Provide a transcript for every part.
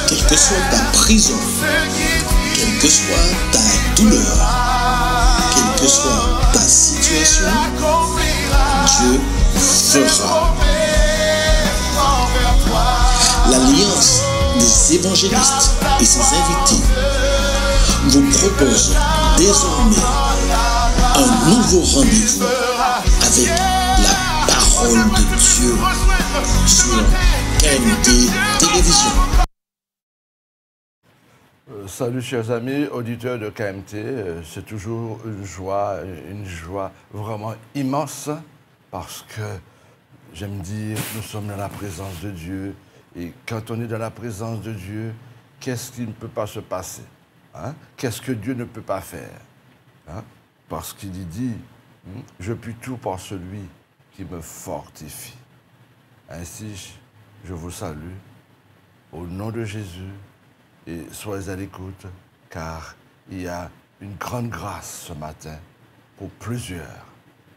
Quelle que soit ta prison, quelle que soit ta douleur, quelle que soit ta situation, Dieu fera. L'Alliance des évangélistes et ses invités vous propose désormais un nouveau rendez-vous avec la parole de Dieu sur KMT Télévision. Salut chers amis, auditeurs de KMT, c'est toujours une joie vraiment immense parce que j'aime dire, nous sommes dans la présence de Dieu et quand on est dans la présence de Dieu, qu'est-ce qui ne peut pas se passer, hein? Qu'est-ce que Dieu ne peut pas faire, hein? Parce qu'il dit, je puis tout par celui qui me fortifie. Ainsi, je vous salue au nom de Jésus. Et soyez à l'écoute, car il y a une grande grâce ce matin pour plusieurs,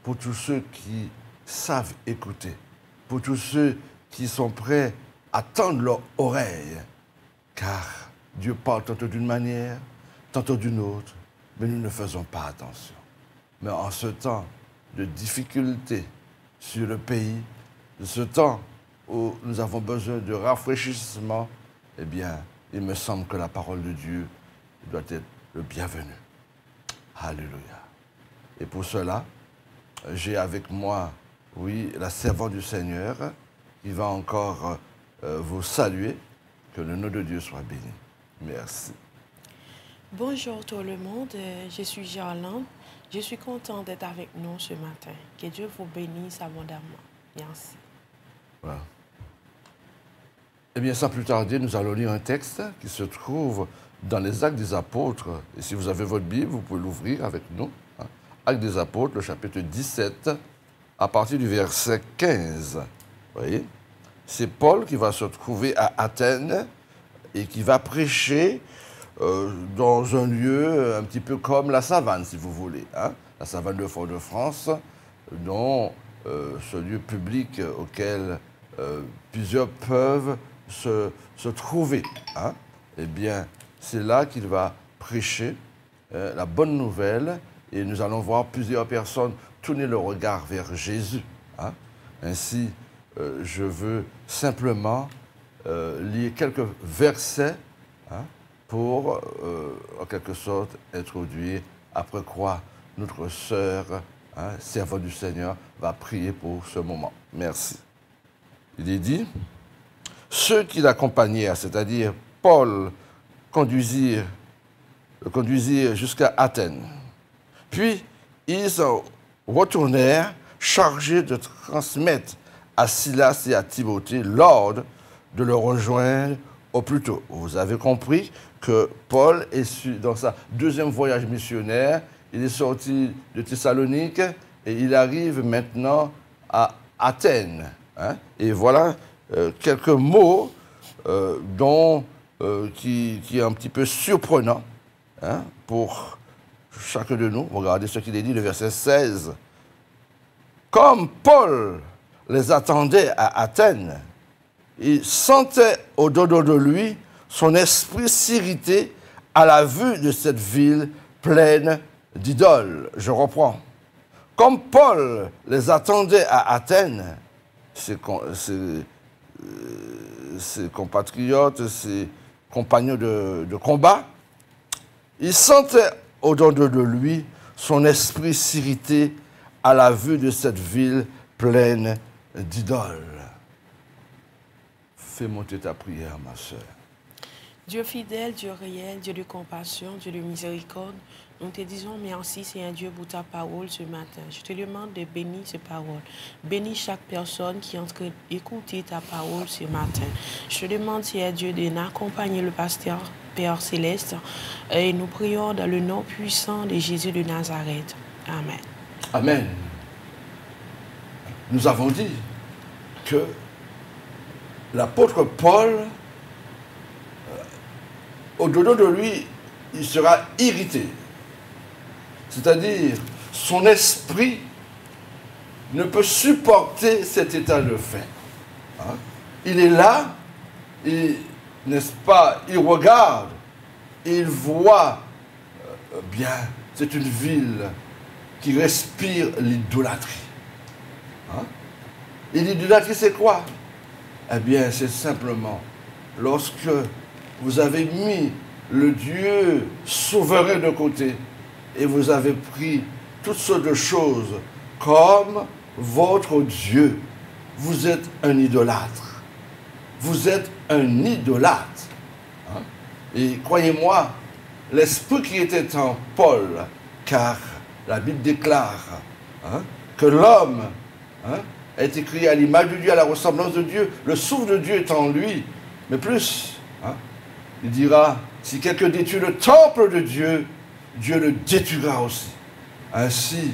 pour tous ceux qui savent écouter, pour tous ceux qui sont prêts à tendre leur oreille, car Dieu parle tantôt d'une manière, tantôt d'une autre, mais nous ne faisons pas attention. Mais en ce temps de difficulté sur le pays, de ce temps où nous avons besoin de rafraîchissement, eh bien, il me semble que la parole de Dieu doit être le bienvenu. Alléluia. Et pour cela, j'ai avec moi, oui, la servante du Seigneur qui va encore vous saluer. Que le nom de Dieu soit béni. Merci. Bonjour tout le monde, je suis Gerlande. Je suis content d'être avec nous ce matin. Que Dieu vous bénisse abondamment. Merci. Voilà. Eh bien, sans plus tarder, nous allons lire un texte qui se trouve dans les Actes des Apôtres. Et si vous avez votre Bible, vous pouvez l'ouvrir avec nous. Hein. Actes des Apôtres, le chapitre 17, à partir du verset 15. Vous voyez? C'est Paul qui va se trouver à Athènes et qui va prêcher dans un lieu un petit peu comme la savane, si vous voulez. Hein. La savane de Fort-de-France, dont ce lieu public auquel plusieurs peuvent se trouver. Hein? Eh bien, c'est là qu'il va prêcher la bonne nouvelle et nous allons voir plusieurs personnes tourner le regard vers Jésus. Hein? Ainsi, je veux simplement lire quelques versets hein, pour, en quelque sorte, introduire, après quoi notre sœur, hein, servante du Seigneur, va prier pour ce moment. Merci. Il est dit, ceux qui l'accompagnèrent, c'est-à-dire Paul, conduisirent jusqu'à Athènes. Puis, ils retournèrent chargés de transmettre à Silas et à Timothée l'ordre de le rejoindre au plus tôt. Vous avez compris que Paul est dans sa deuxième voyage missionnaire. Il est sorti de Thessalonique et il arrive maintenant à Athènes. Hein? Et voilà quelques mots qui est un petit peu surprenant hein, pour chacun de nous. Regardez ce qu'il est dit, le verset 16. Comme Paul les attendait à Athènes, il sentait au-dedans de lui son esprit s'irriter à la vue de cette ville pleine d'idoles. Je reprends. Comme Paul les attendait à Athènes, ses compatriotes, ses compagnons de combat, il sentait au-dedans de lui son esprit s'irriter à la vue de cette ville pleine d'idoles. Fais monter ta prière, ma sœur. Dieu fidèle, Dieu réel, Dieu de compassion, Dieu de miséricorde, nous te disons merci, Seigneur Dieu, pour ta parole ce matin. Je te demande de bénir ces paroles. Bénis chaque personne qui est en train d'écouter ta parole ce matin. Je te demande, Seigneur Dieu, de n'accompagner le pasteur Père Céleste. Et nous prions dans le nom puissant de Jésus de Nazareth. Amen. Amen. Nous avons dit que l'apôtre Paul, au-dedans de lui, il sera irrité. C'est-à-dire, son esprit ne peut supporter cet état de fait. Hein? Il est là, et n'est-ce pas, il regarde, il voit, bien, c'est une ville qui respire l'idolâtrie. Hein? Et l'idolâtrie, c'est quoi? Eh bien, c'est simplement lorsque vous avez mis le Dieu souverain de côté et vous avez pris toutes sortes de choses comme votre Dieu. Vous êtes un idolâtre. Vous êtes un idolâtre. Hein? Et croyez-moi, l'esprit qui était en Paul, car la Bible déclare que l'homme a été créé à l'image de Dieu, à la ressemblance de Dieu. Le souffle de Dieu est en lui. Mais plus, il dira, si quelqu'un détruit le temple de Dieu, Dieu le détruira aussi. Ainsi,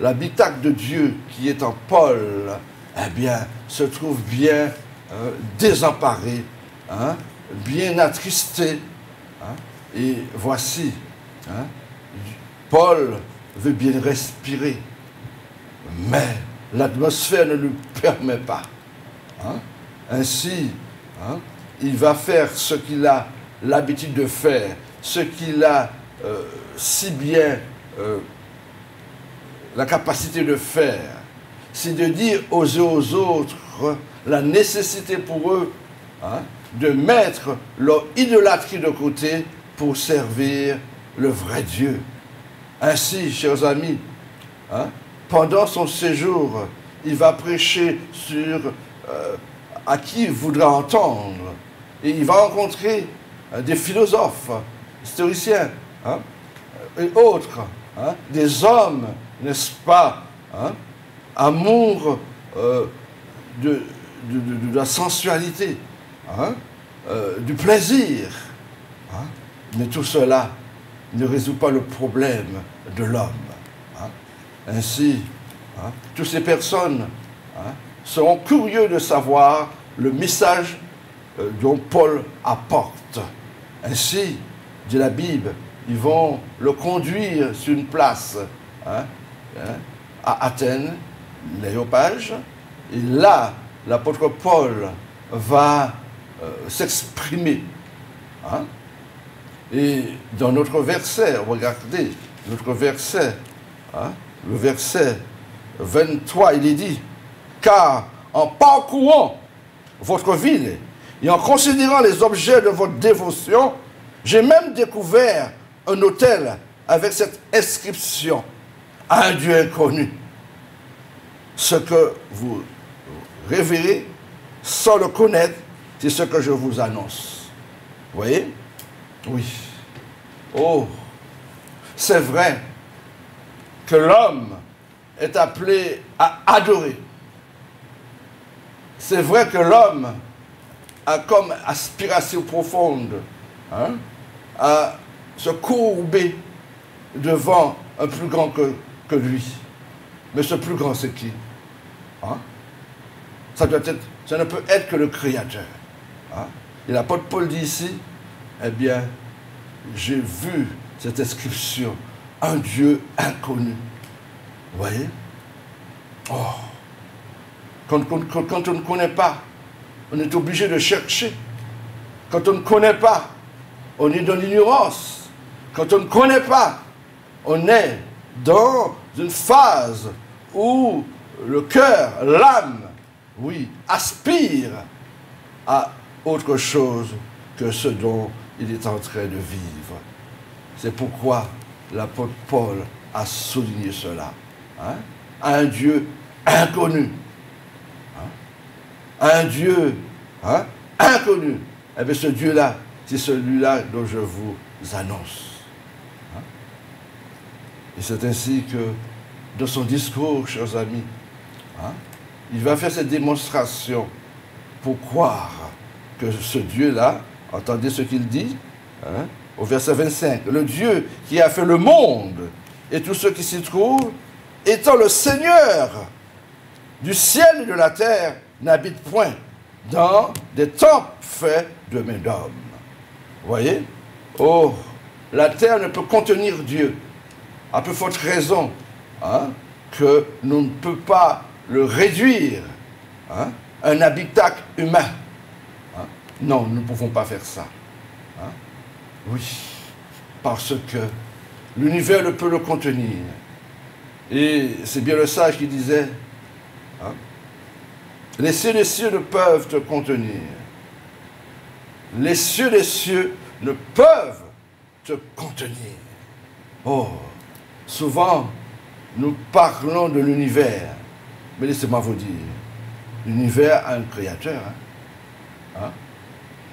l'habitacle de Dieu qui est en Paul, eh bien, se trouve bien désemparé, bien attristé. Et voici, Paul veut bien respirer, mais l'atmosphère ne lui permet pas. Ainsi, il va faire ce qu'il a l'habitude de faire, ce qu'il a si bien la capacité de faire, c'est de dire aux uns aux autres la nécessité pour eux de mettre leur idolâtrie de côté pour servir le vrai Dieu. Ainsi, chers amis, pendant son séjour, il va prêcher sur à qui il voudra entendre. Et il va rencontrer des philosophes, historiciens et autres, des hommes, n'est-ce pas, amour de la sensualité, du plaisir. Mais tout cela ne résout pas le problème de l'homme. Ainsi, toutes ces personnes seront curieux de savoir le message dont Paul apporte. Ainsi, dit la Bible, ils vont le conduire sur une place à Athènes, l'Aréopage, et là, l'apôtre Paul va s'exprimer. Et dans notre verset, regardez, notre verset, le verset 23, il est dit, car en parcourant votre ville et en considérant les objets de votre dévotion, j'ai même découvert un autel avec cette inscription à un Dieu inconnu. Ce que vous révérez sans le connaître, c'est ce que je vous annonce. Vous voyez? Oui. Oh, c'est vrai que l'homme est appelé à adorer. C'est vrai que l'homme a comme aspiration profonde à se courber devant un plus grand que lui. Mais ce plus grand, c'est qui? Ça ne peut être que le Créateur. Et l'apôtre Paul dit ici, eh bien, j'ai vu cette inscription, un Dieu inconnu. Vous voyez? Oh! Quand on ne connaît pas, on est obligé de chercher. Quand on ne connaît pas, on est dans l'ignorance. Quand on ne connaît pas, on est dans une phase où le cœur, l'âme, oui, aspire à autre chose que ce dont il est en train de vivre. C'est pourquoi l'apôtre Paul a souligné cela. Un Dieu inconnu. Un Dieu inconnu. Eh bien, ce Dieu-là, c'est celui-là dont je vous annonce. Et c'est ainsi que, dans son discours, chers amis, il va faire cette démonstration pour croire que ce Dieu-là, entendez ce qu'il dit, au verset 25, le Dieu qui a fait le monde et tout ce qui s'y trouve, étant le Seigneur du ciel et de la terre, n'habite point dans des temples faits de mains d'hommes. Vous voyez? Oh, la terre ne peut contenir Dieu. À peu forte raison que nous ne pouvons pas le réduire un habitacle humain. Non, nous ne pouvons pas faire ça. Hein? Oui, parce que l'univers ne peut le contenir. Et c'est bien le sage qui disait, hein, les cieux des cieux ne peuvent te contenir. Les cieux des cieux ne peuvent te contenir. Oh, souvent, nous parlons de l'univers. Mais laissez-moi vous dire, l'univers a un créateur. Hein?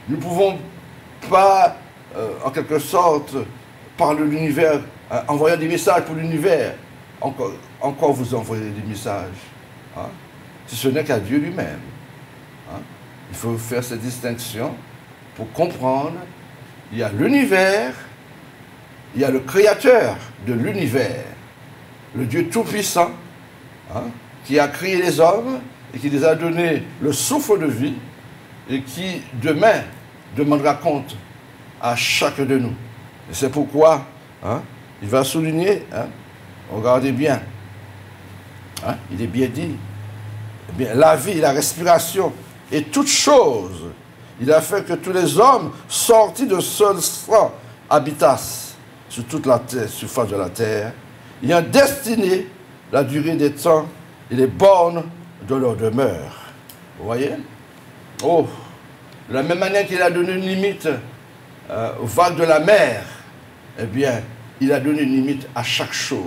Nous ne pouvons pas, en quelque sorte, parler de l'univers, envoyer des messages pour l'univers. Encore vous envoyez des messages. Hein? Si ce n'est qu'à Dieu lui-même. Hein? Il faut faire cette distinction pour comprendre. Il y a l'univers, il y a le créateur de l'univers, le Dieu Tout-Puissant, hein, qui a créé les hommes et qui les a donné le souffle de vie et qui, demain, demandera compte à chacun de nous. Et c'est pourquoi, hein, il va souligner, hein, regardez bien, hein, il est bien dit, eh bien, la vie, la respiration et toutes choses, il a fait que tous les hommes sortis de seul sang habitassent sur toute la terre, surface de la terre, ayant destiné la durée des temps et les bornes de leur demeure. Vous voyez? Oh, de la même manière qu'il a donné une limite aux vagues de la mer, eh bien, il a donné une limite à chaque chose.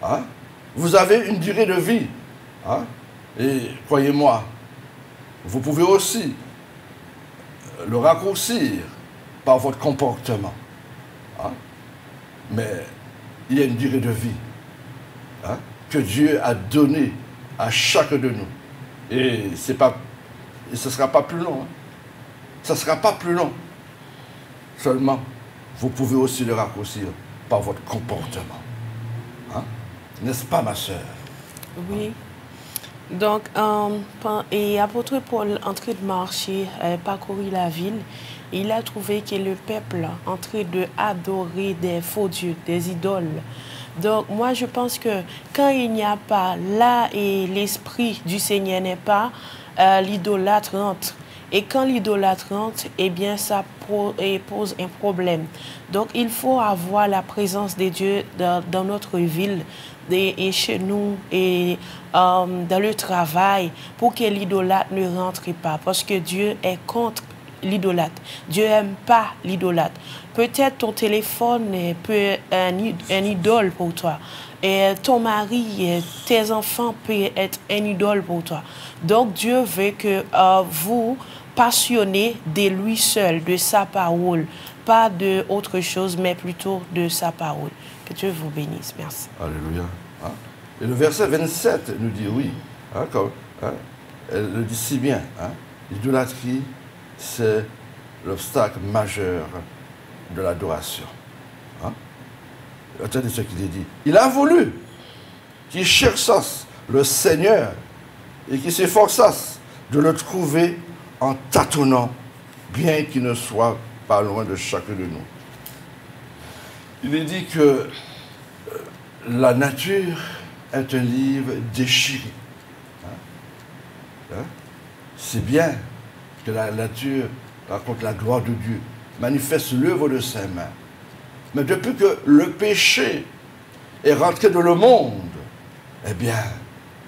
Hein? Vous avez une durée de vie. Hein? Et croyez-moi, vous pouvez aussi le raccourcir par votre comportement. Hein? Mais il y a une durée de vie, hein, que Dieu a donnée à chacun de nous. Et ce ne sera pas plus long. Hein. Ce ne sera pas plus long. Seulement, vous pouvez aussi le raccourcir par votre comportement. Hein? N'est-ce pas, ma sœur? Oui. Donc, et apôtre Paul, en train de marcher, parcourir la ville, il a trouvé que le peuple en train d'adorer des faux dieux, des idoles. Donc, moi, je pense que quand il n'y a pas là et l'esprit du Seigneur n'est pas, l'idolâtre rentre. Et quand l'idolâtre rentre, eh bien, ça pose un problème. Donc, il faut avoir la présence de Dieu dans notre ville, et chez nous, et dans le travail, pour que l'idolâtre ne rentre pas. Parce que Dieu est contre l'idolâtre. Dieu n'aime pas l'idolâtre. Peut-être ton téléphone peut être un idole pour toi. Et ton mari, tes enfants peuvent être un idole pour toi. Donc, Dieu veut que vous passionnez de lui seul, de sa parole. Pas d'autre chose, mais plutôt de sa parole. Que Dieu vous bénisse. Merci. Alléluia. Hein? Et le verset 27 nous dit oui. Hein, elle le dit si bien. Hein? L'idolâtrie, c'est l'obstacle majeur de l'adoration. Hein? Attendez ce qu'il est dit. Il a voulu qu'ils cherchassent le Seigneur et qu'ils s'efforçassent de le trouver en tâtonnant, bien qu'il ne soit pas loin de chacun de nous. Il est dit que la nature est un livre déchiré. Hein? C'est bien que la nature raconte la gloire de Dieu, manifeste l'œuvre de ses mains. Mais depuis que le péché est rentré dans le monde, eh bien,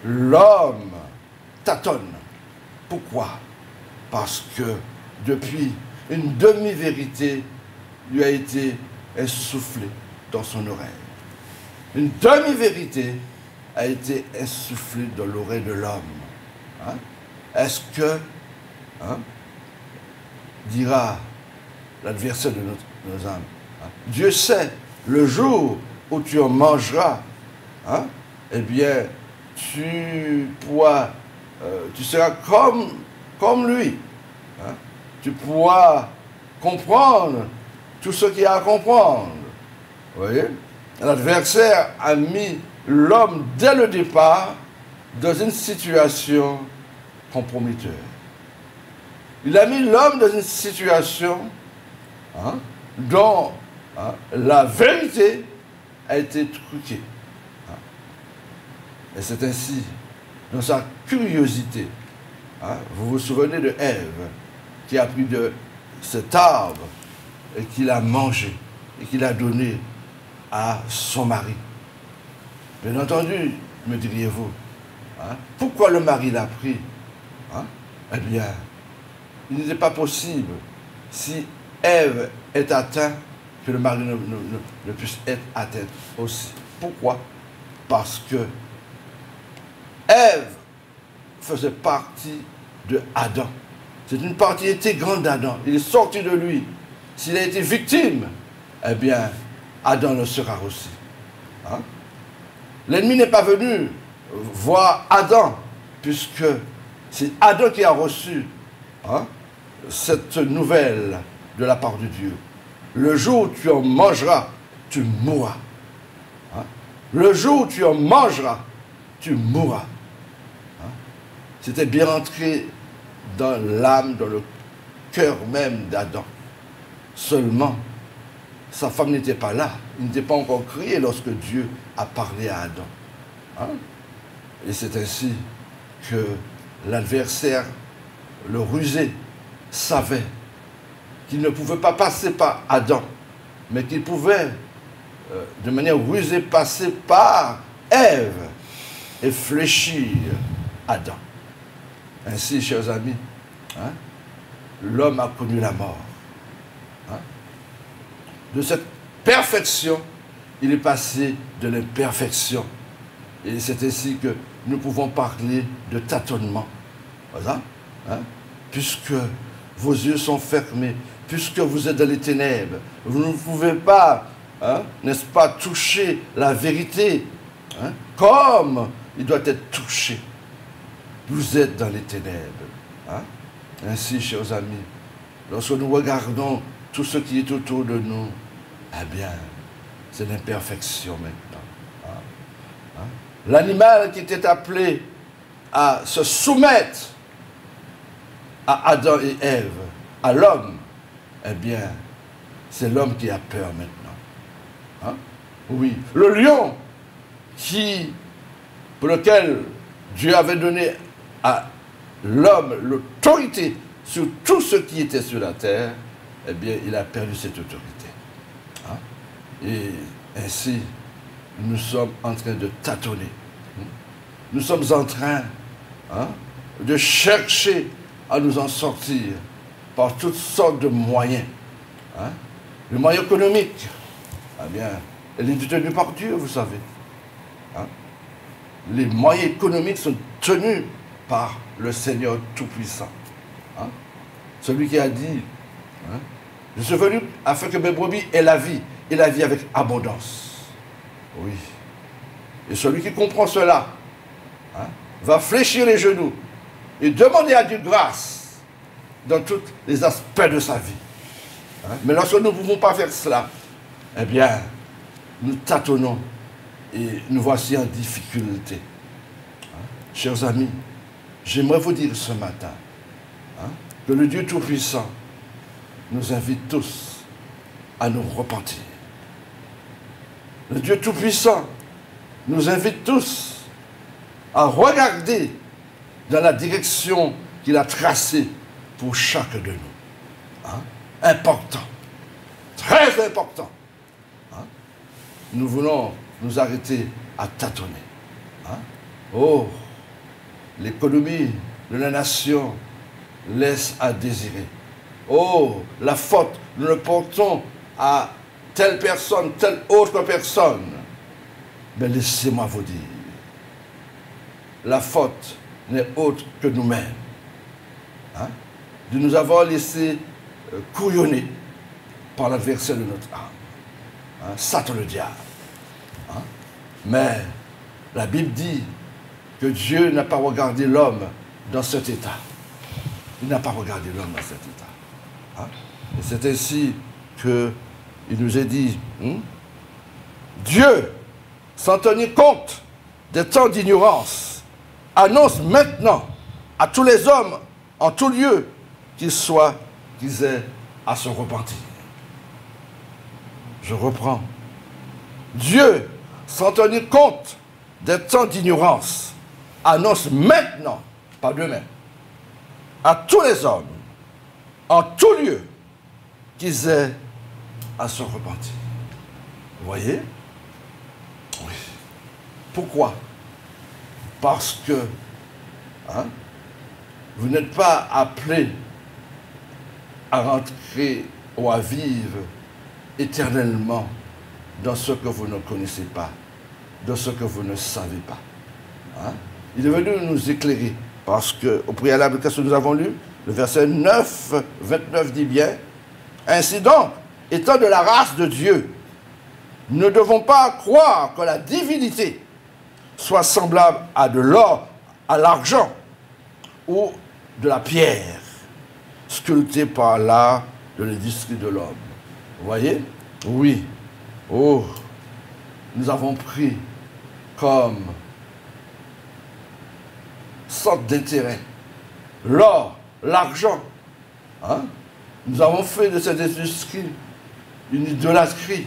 l'homme tâtonne. Pourquoi? Parce que depuis, une demi-vérité lui a été insufflée dans son oreille. Une demi-vérité a été insufflée dans l'oreille de l'homme. Hein? Est-ce que, hein, dira l'adversaire de nos âmes, hein, Dieu sait, le jour où tu en mangeras, hein, eh bien, tu seras comme lui. Hein? Tu pourras comprendre tout ce qu'il y a à comprendre. Vous voyez? L'adversaire a mis l'homme dès le départ dans une situation comprometteuse. Il a mis l'homme dans une situation, hein, dont, hein, la vérité a été truquée. Hein? Et c'est ainsi, dans sa curiosité, hein, vous vous souvenez de Ève, qui a pris de cet arbre et qu'il a mangé et qu'il a donné à son mari. Bien entendu, me diriez-vous, hein, pourquoi le mari l'a pris? Hein? Eh bien, il n'était pas possible, si Ève est atteinte, que le mari ne puisse être atteint aussi. Pourquoi? Parce que Ève faisait partie de Adam. C'est une partie intégrante d'Adam. Il est sorti de lui. S'il a été victime, eh bien, Adam le sera aussi. Hein? L'ennemi n'est pas venu voir Adam, puisque c'est Adam qui a reçu, hein, cette nouvelle de la part de Dieu. Le jour où tu en mangeras, tu mourras. Hein? Le jour où tu en mangeras, tu mourras. Hein? C'était bien entré dans l'âme, dans le cœur même d'Adam. Seulement, sa femme n'était pas là. Il n'était pas encore créé lorsque Dieu a parlé à Adam. Hein? Et c'est ainsi que l'adversaire, le rusé, savait qu'il ne pouvait pas passer par Adam, mais qu'il pouvait, de manière rusée, passer par Ève et fléchir Adam. Ainsi, chers amis, hein, l'homme a connu la mort. Hein? De cette perfection, il est passé de l'imperfection. Et c'est ainsi que nous pouvons parler de tâtonnement. Voilà. Hein? Puisque vos yeux sont fermés, puisque vous êtes dans les ténèbres, vous ne pouvez pas, hein, n'est-ce pas, toucher la vérité, hein, comme il doit être touché. Vous êtes dans les ténèbres. Hein? Ainsi, chers amis, lorsque nous regardons tout ce qui est autour de nous, eh bien, c'est l'imperfection maintenant. Hein? Hein? L'animal qui était appelé à se soumettre à Adam et Ève, à l'homme, eh bien, c'est l'homme qui a peur maintenant. Hein? Oui, le lion pour lequel Dieu avait donné à l'homme l'autorité sur tout ce qui était sur la terre, eh bien, il a perdu cette autorité. Hein? Et ainsi, nous sommes en train de tâtonner. Nous sommes en train, hein, de chercher à nous en sortir par toutes sortes de moyens. Hein? Les moyens économiques, eh bien, elle est détenue par Dieu, vous savez. Hein? Les moyens économiques sont tenus par le Seigneur Tout-Puissant. Hein? Celui qui a dit, hein, je suis venu afin que mes brebis aient la vie, et la vie avec abondance. Oui. Et celui qui comprend cela, hein, va fléchir les genoux et demander à Dieu grâce dans tous les aspects de sa vie. Hein? Mais lorsque nous ne pouvons pas faire cela, eh bien, nous tâtonnons et nous voici en difficulté. Hein? Chers amis, j'aimerais vous dire ce matin, hein, que le Dieu Tout-Puissant nous invite tous à nous repentir. Le Dieu Tout-Puissant nous invite tous à regarder dans la direction qu'il a tracée pour chacun de nous. Hein? Important, très important. Hein? Nous voulons nous arrêter à tâtonner. Hein? Oh, l'économie de la nation laisse à désirer. Oh, la faute, nous le portons à telle personne, telle autre personne. Mais laissez-moi vous dire, la faute n'est autre que nous-mêmes. Hein? De nous avoir laissé couillonner par l'adversaire de notre âme. Hein? Satan le diable. Hein? Mais la Bible dit que Dieu n'a pas regardé l'homme dans cet état. Il n'a pas regardé l'homme dans cet état. Hein? Et c'est ainsi qu'il nous est dit, Dieu, sans tenir compte des temps d'ignorance, annonce maintenant à tous les hommes, en tout lieu, qu'ils aient à se repentir. Je reprends. Dieu, sans tenir compte des temps d'ignorance, annonce maintenant, pas demain, à tous les hommes, en tout lieu qu'ils aient à se repentir. Vous voyez? Oui. Pourquoi? Parce que vous n'êtes pas appelés à rentrer ou à vivre éternellement dans ce que vous ne connaissez pas, dans ce que vous ne savez pas. Il est venu nous éclairer, parce qu'au préalable, qu'est-ce que nous avons lu? Le verset 9, 29 dit bien, « Ainsi donc, étant de la race de Dieu, nous ne devons pas croire que la divinité soit semblable à de l'or, à l'argent ou de la pierre, sculptée par l'art de l'industrie de l'homme. » Vous voyez? Oui. Oh, nous avons pris comme sorte d'intérêt l'or, l'argent. Nous avons fait de cette industrie une idolâtrie.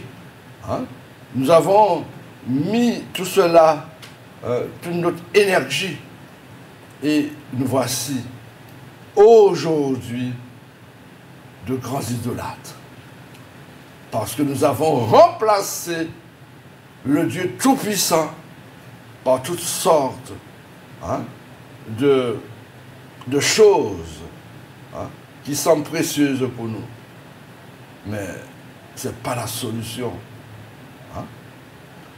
Nous avons mis tout cela, toute notre énergie, et nous voici aujourd'hui de grands idolâtres. Parce que nous avons remplacé le Dieu Tout-Puissant par toutes sortes de choses qui semblent précieuses pour nous. Mais ce n'est pas la solution.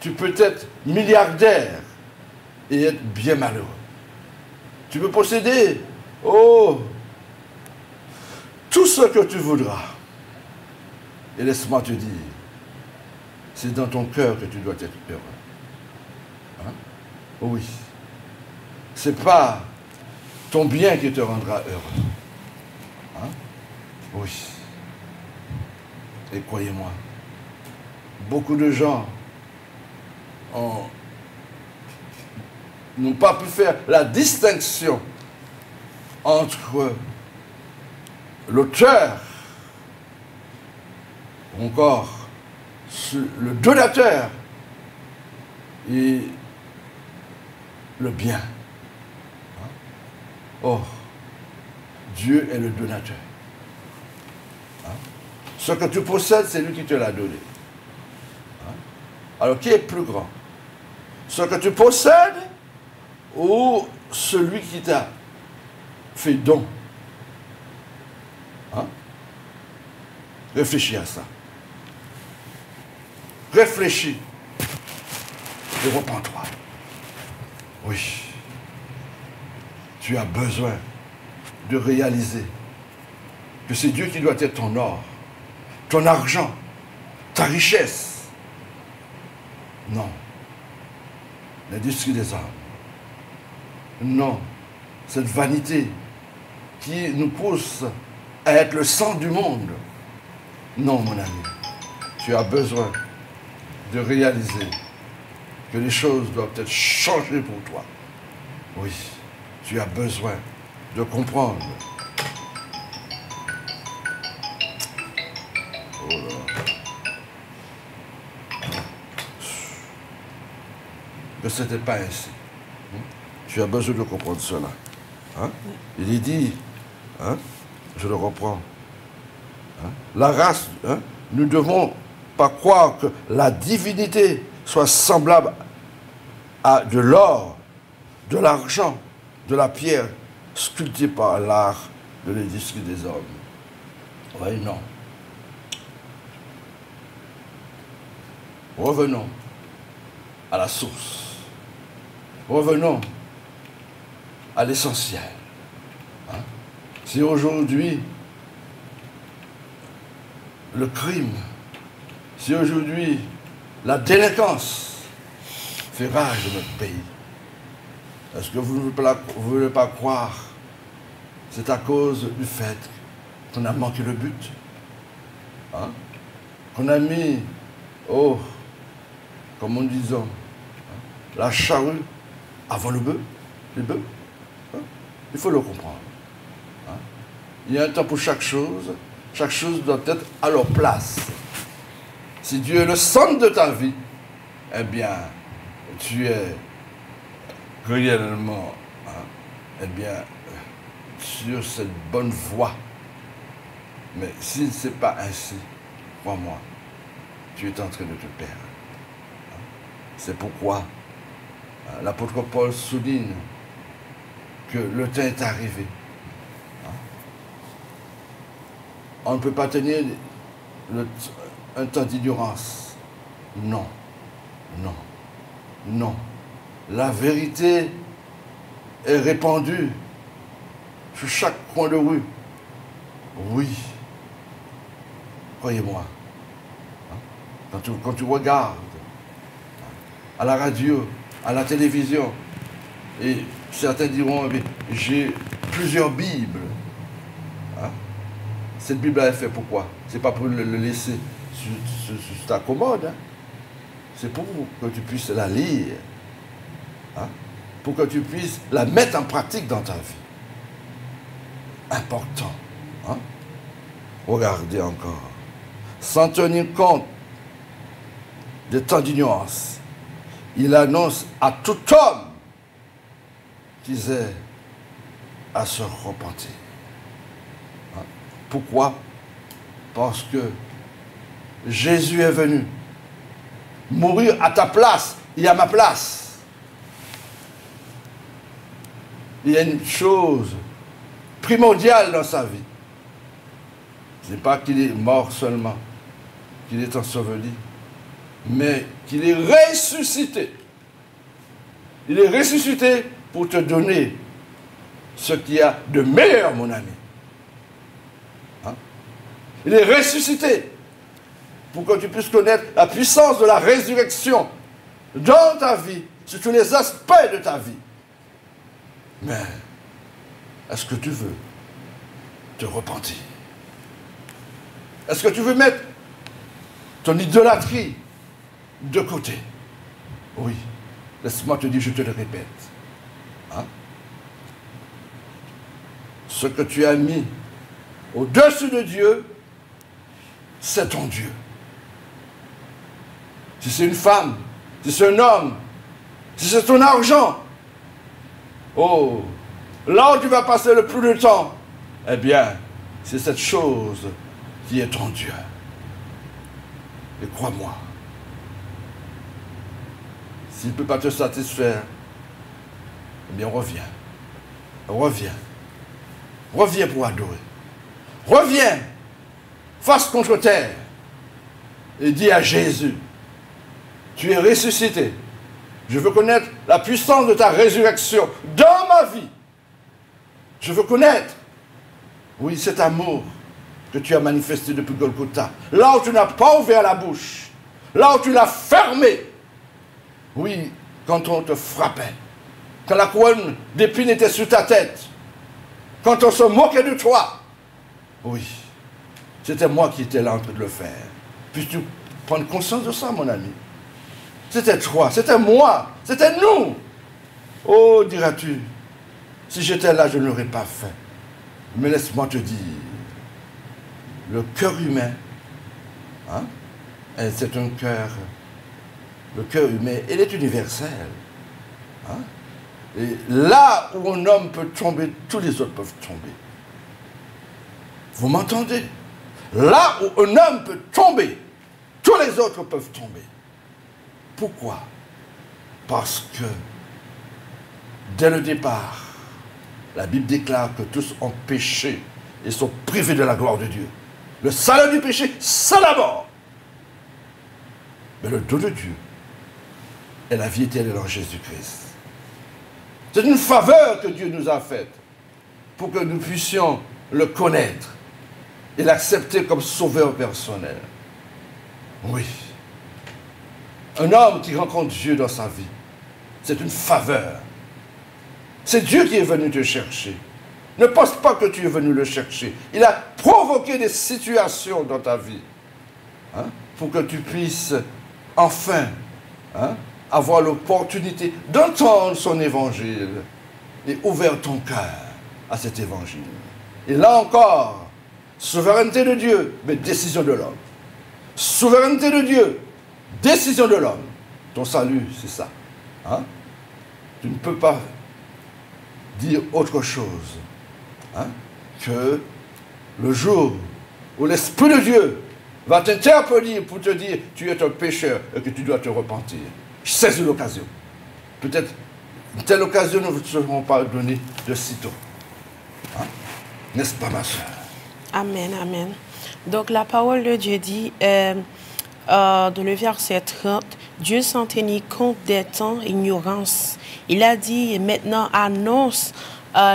Tu peux être milliardaire et être bien malheureux. Tu peux posséder, tout ce que tu voudras. Et laisse-moi te dire, c'est dans ton cœur que tu dois être heureux. Oui. Ce n'est pas ton bien qui te rendra heureux. Oui. Et croyez-moi, beaucoup de gens n'ont pas pu faire la distinction entre l'auteur ou encore le donateur et le bien. Or, Dieu est le donateur. Ce que tu possèdes, c'est lui qui te l'a donné. Alors, qui est plus grand? Ce que tu possèdes ou celui qui t'a fait don? Réfléchis à ça. Réfléchis. Et repens-toi. Oui. Tu as besoin de réaliser que c'est Dieu qui doit être ton or, ton argent, ta richesse. Non. L'industrie des hommes. Non. Cette vanité qui nous pousse à être le sang du monde. Non, mon ami. Tu as besoin de réaliser que les choses doivent être changées pour toi. Oui. Tu as besoin de comprendre. Oh là. Que ce n'était pas ainsi. Tu as besoin de comprendre cela. Il est dit, je le reprends, la race, nous ne devons pas croire que la divinité soit semblable à de l'or, de l'argent, de la pierre, sculptée par l'art de l'industrie des hommes. Oui, non. Revenons à la source. Revenons à l'essentiel. Si aujourd'hui, le crime, si aujourd'hui, la délinquance fait rage de notre pays, est-ce que vous ne voulez pas croire? C'est à cause du fait qu'on a manqué le but. Qu'on a mis, comme on disait, la charrue avant le bœuf. Les bœufs. Il faut le comprendre. Il y a un temps pour chaque chose doit être à leur place. Si Dieu est le centre de ta vie, eh bien, tu es réellement sur cette bonne voie Mais si ce n'est pas ainsi, crois-moi, tu es en train de te perdre. C'est pourquoi l'apôtre Paul souligne que le temps est arrivé. On ne peut pas tenir un temps d'ignorance. Non, non, non. La vérité est répandue sur chaque coin de rue. Oui, croyez-moi. Quand tu regardes à la radio, à la télévision, et certains diront, j'ai plusieurs Bibles. Cette Bible elle est faite pourquoi? Ce n'est pas pour le laisser sur ta commode. C'est pour que tu puisses la lire. Pour que tu puisses la mettre en pratique dans ta vie. Important. Regardez encore. Sans tenir compte des temps d'ignorance, il annonce à tout homme qu'ils aient à se repentir. Pourquoi? Parce que Jésus est venu mourir à ta place et à ma place. Il y a une chose primordiale dans sa vie. Ce n'est pas qu'il est mort seulement, qu'il est enseveli, mais qu'il est ressuscité. Il est ressuscité pour te donner ce qu'il y a de meilleur, mon ami. Il est ressuscité pour que tu puisses connaître la puissance de la résurrection dans ta vie, sur tous les aspects de ta vie. Mais est-ce que tu veux te repentir? Est-ce que tu veux mettre ton idolâtrie de côté? Oui, laisse-moi te dire, je te le répète. Ce que tu as mis au-dessus de Dieu, c'est ton Dieu. Si c'est une femme, si c'est un homme, si c'est ton argent, oh, là où tu vas passer le plus de temps, eh bien, c'est cette chose qui est ton Dieu. Et crois-moi, s'il ne peut pas te satisfaire, eh bien, reviens. Reviens. Reviens pour adorer. Reviens. Face contre terre et dis à Jésus, tu es ressuscité. Je veux connaître la puissance de ta résurrection dans ma vie. Je veux connaître, oui, cet amour que tu as manifesté depuis Golgotha. Là où tu n'as pas ouvert la bouche, là où tu l'as fermé. Oui, quand on te frappait, quand la couronne d'épines était sur ta tête, quand on se moquait de toi. Oui. C'était moi qui étais là en train de le faire. Puisses-tu prendre conscience de ça, mon ami? C'était toi, c'était moi, c'était nous. Oh, diras-tu, si j'étais là, je ne l'aurais pas fait. Mais laisse-moi te dire, le cœur humain, c'est un cœur, le cœur humain, il est universel. Et là où un homme peut tomber, tous les autres peuvent tomber. Vous m'entendez? Là où un homme peut tomber, tous les autres peuvent tomber. Pourquoi? Parce que, dès le départ, la Bible déclare que tous ont péché et sont privés de la gloire de Dieu. Le salaire du péché, c'est la mort. Mais le don de Dieu est la vie éternelle en Jésus-Christ. C'est une faveur que Dieu nous a faite pour que nous puissions le connaître et l'accepter comme sauveur personnel. Oui. Un homme qui rencontre Dieu dans sa vie, c'est une faveur. C'est Dieu qui est venu te chercher. Ne pense pas que tu es venu le chercher. Il a provoqué des situations dans ta vie pour que tu puisses enfin avoir l'opportunité d'entendre son évangile et ouvrir ton cœur à cet évangile. Et là encore, souveraineté de Dieu, mais décision de l'homme. Souveraineté de Dieu, décision de l'homme. Ton salut, c'est ça. Tu ne peux pas dire autre chose que le jour où l'Esprit de Dieu va t'interpeller pour te dire tu es un pécheur et que tu dois te repentir. Saisis l'occasion. Peut-être une telle occasion ne vous seront pas données de sitôt. Hein? N'est-ce pas, ma soeur? Amen, amen. Donc la parole de Dieu dit, dans le verset 30, Dieu s'en tenait compte des temps ignorance. Il a dit, maintenant annonce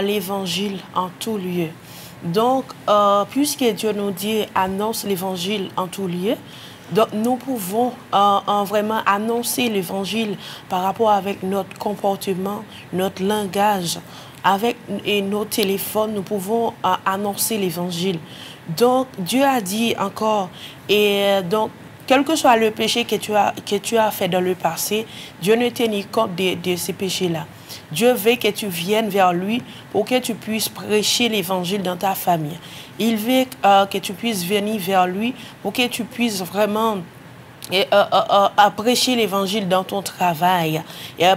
l'évangile en tout lieu. Donc, puisque Dieu nous dit, annonce l'évangile en tout lieu, donc nous pouvons vraiment annoncer l'évangile par rapport avec notre comportement, notre langage, avec nos téléphones, nous pouvons annoncer l'évangile. Donc, Dieu a dit encore, et donc, quel que soit le péché que tu as fait dans le passé, Dieu ne tient compte de ces péchés-là. Dieu veut que tu viennes vers lui pour que tu puisses prêcher l'évangile dans ta famille. Il veut que tu puisses venir vers lui pour que tu puisses vraiment prêcher l'évangile dans ton travail.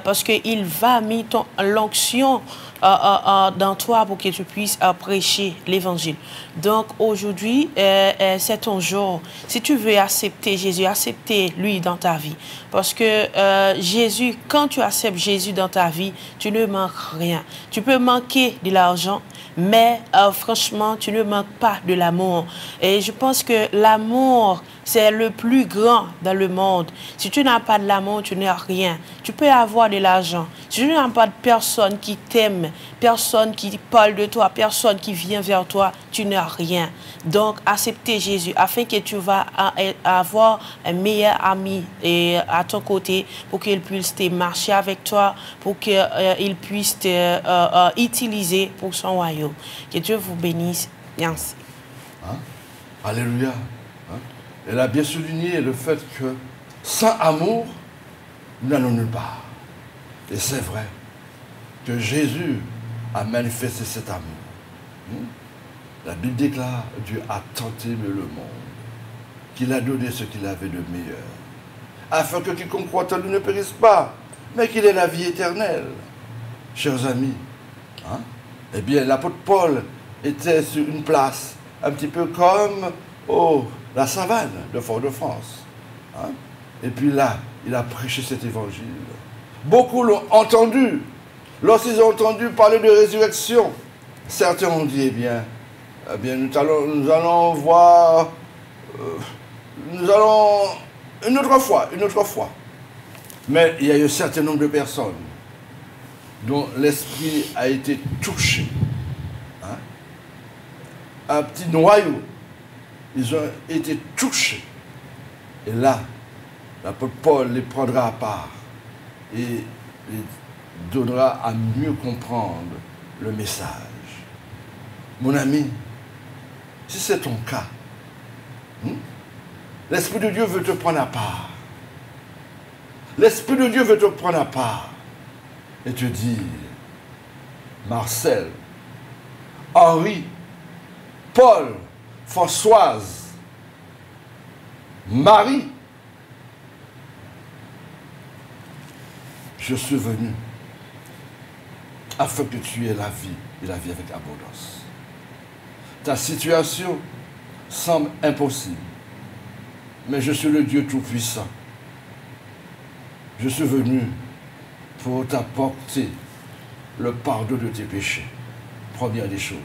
Parce qu'il va mettre l'onction dans toi pour que tu puisses prêcher l'évangile. Donc aujourd'hui, c'est ton jour. Si tu veux accepter Jésus, accepter lui dans ta vie. Parce que Jésus, quand tu acceptes Jésus dans ta vie, tu ne manques rien. Tu peux manquer de l'argent, mais franchement, tu ne manques pas de l'amour. Et je pense que l'amour, c'est le plus grand dans le monde. Si tu n'as pas de l'amour, tu n'as rien. Tu peux avoir de l'argent. Si tu n'as pas de personne qui t'aime, personne qui parle de toi, personne qui vient vers toi, tu n'as rien. Donc, accepter Jésus afin que tu vas avoir un meilleur ami à ton côté pour qu'il puisse te marcher avec toi, pour qu'il puisse te utiliser pour son royaume. Que Dieu vous bénisse. Merci. Hein? Alléluia. Hein? Elle a bien souligné le fait que sans amour, nous n'allons nulle part. Et c'est vrai que Jésus a manifesté cet amour. La Bible déclare, Dieu a tant aimé le monde, qu'il a donné ce qu'il avait de meilleur, afin que quiconque croit en lui ne périsse pas, mais qu'il ait la vie éternelle. Chers amis, hein? Eh bien, l'apôtre Paul était sur une place, un petit peu comme la savane de Fort-de-France. Hein? Et puis là, il a prêché cet évangile. Beaucoup l'ont entendu. Lorsqu'ils ont entendu parler de résurrection, certains ont dit, eh bien nous allons voir, nous allons une autre fois. Mais il y a eu un certain nombre de personnes dont l'esprit a été touché. Hein? Un petit noyau, ils ont été touchés. Et là, l'apôtre Paul les prendra à part et les donnera à mieux comprendre le message. Mon ami, si c'est ton cas, l'Esprit de Dieu veut te prendre à part. L'Esprit de Dieu veut te prendre à part et te dire, Marcel, Henri, Paul, Françoise, Marie, je suis venu afin que tu aies la vie et la vie avec abondance. Ta situation semble impossible, mais je suis le Dieu Tout-Puissant. Je suis venu pour t'apporter le pardon de tes péchés. Première des choses.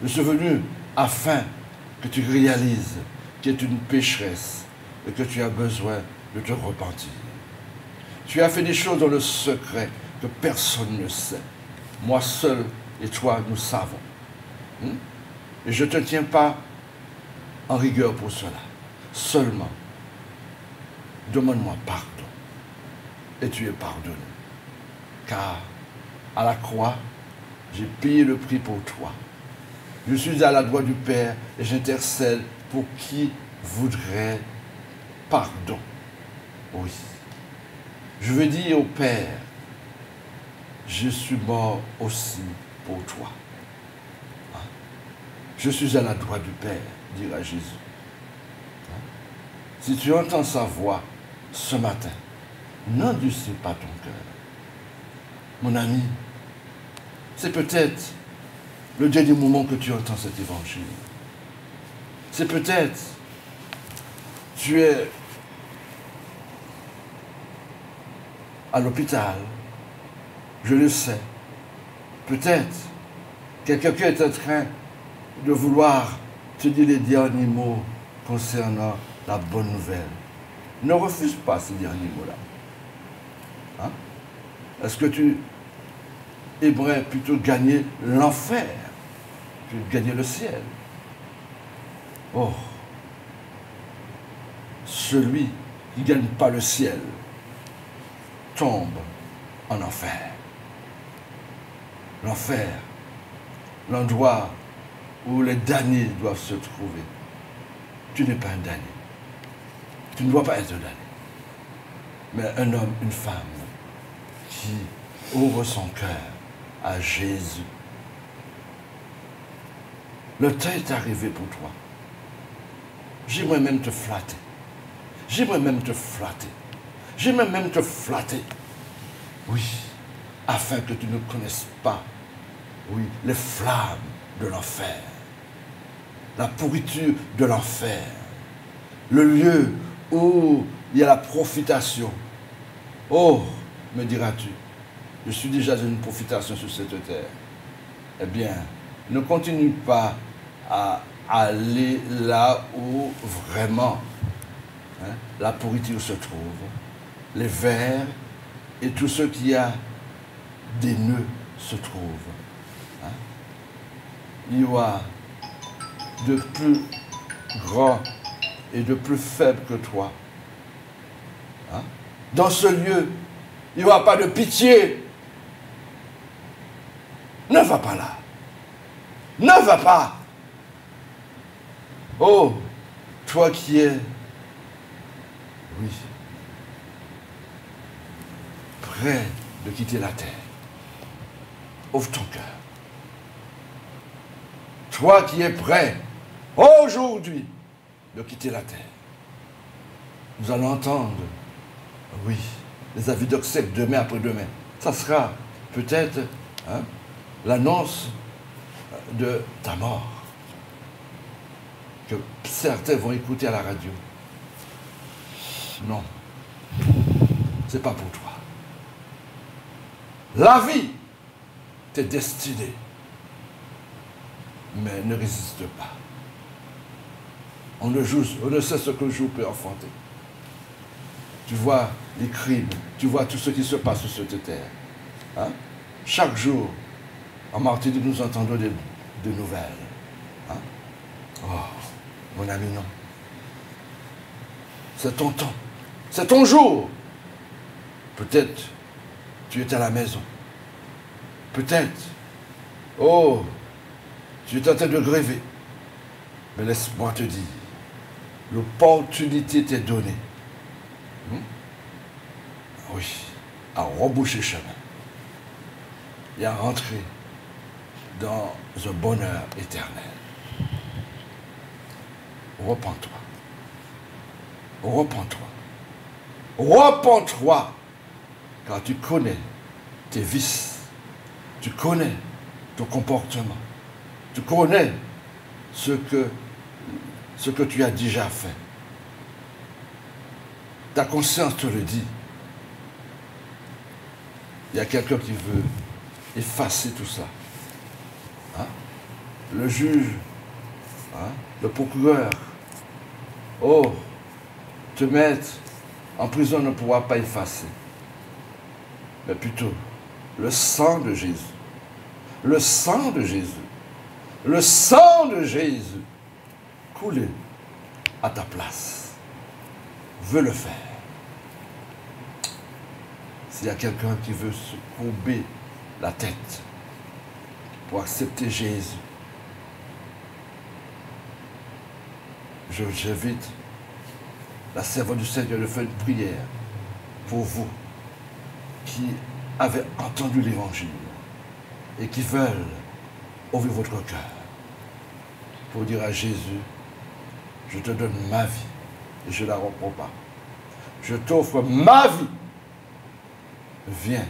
Je suis venu afin que tu réalises que tu es une pécheresse et que tu as besoin de te repentir. Tu as fait des choses dans le secret que personne ne sait. Moi seul et toi, nous savons. Et je ne te tiens pas en rigueur pour cela. Seulement, demande-moi pardon. Et tu es pardonné. Car à la croix, j'ai payé le prix pour toi. Je suis à la droite du Père et j'intercède pour qui voudrait pardon. Oui. Je veux dire au Père, je suis mort aussi pour toi. Je suis à la droite du Père, dira Jésus. Si tu entends sa voix ce matin, n'endurcis pas ton cœur. Mon ami, c'est peut-être le dernier moment que tu entends cet évangile. C'est peut-être, tu es à l'hôpital, je le sais. Peut-être, quelqu'un est en train de vouloir te dire les derniers mots concernant la bonne nouvelle. Ne refuse pas ces derniers mots-là. Hein? Est-ce que tu aimerais plutôt gagner l'enfer que gagner le ciel? Oh, celui qui ne gagne pas le ciel tombe en enfer. L'enfer, l'endroit où les damnés doivent se trouver. Tu n'es pas un damné. Tu ne dois pas être damné. Mais un homme, une femme qui ouvre son cœur à Jésus. Le temps est arrivé pour toi. J'aimerais même te flatter. J'aimerais même te flatter. J'aimerais même te flatter. Oui, afin que tu ne connaisses pas, oui, les flammes de l'enfer, la pourriture de l'enfer, le lieu où il y a la profitation. Oh, me diras-tu, je suis déjà dans une profitation sur cette terre. Eh bien, ne continue pas à aller là où vraiment la pourriture se trouve, les vers et tout ce qui a des nœuds se trouvent. Hein? Il y aura de plus grands et de plus faibles que toi. Hein? Dans ce lieu, il n'y aura pas de pitié. Ne va pas là. Ne va pas. Oh, toi qui es, oui, prêt de quitter la terre, ouvre ton cœur. Toi qui es prêt, aujourd'hui, de quitter la terre. Nous allons entendre, oui, les avis d'obsèques demain après-demain. Ça sera peut-être l'annonce de ta mort, que certains vont écouter à la radio. Non, c'est pas pour toi. La vie t'est destinée, mais ne résiste pas. On ne sait ce que le jour peut enfanter. Tu vois les crimes, tu vois tout ce qui se passe sur cette terre. Hein? Chaque jour, en Martinique, nous entendons des nouvelles. Hein? Oh, mon ami, non. C'est ton temps. C'est ton jour. Peut-être tu es à la maison. Peut-être, oh, tu es en train de gréver. Mais laisse-moi te dire, l'opportunité t'est donnée. Oui, à reboucher chemin. Et à rentrer dans un bonheur éternel. Repens-toi. Repens-toi. Repens-toi. Car tu connais tes vices. Tu connais ton comportement. Tu connais ce que tu as déjà fait. Ta conscience te le dit. Il y a quelqu'un qui veut effacer tout ça. Hein? Le juge, hein? Le procureur, oh, te mettre en prison ne pourra pas effacer. Mais plutôt, le sang de Jésus. Le sang de Jésus. Le sang de Jésus coulé à ta place. Veut le faire. S'il y a quelqu'un qui veut se courber la tête pour accepter Jésus, j'invite la servante du Seigneur de faire une prière pour vous qui avez entendu l'évangile et qui veulent ouvrir votre cœur pour dire à Jésus, je te donne ma vie et je ne la reprends pas. Je t'offre ma vie. Viens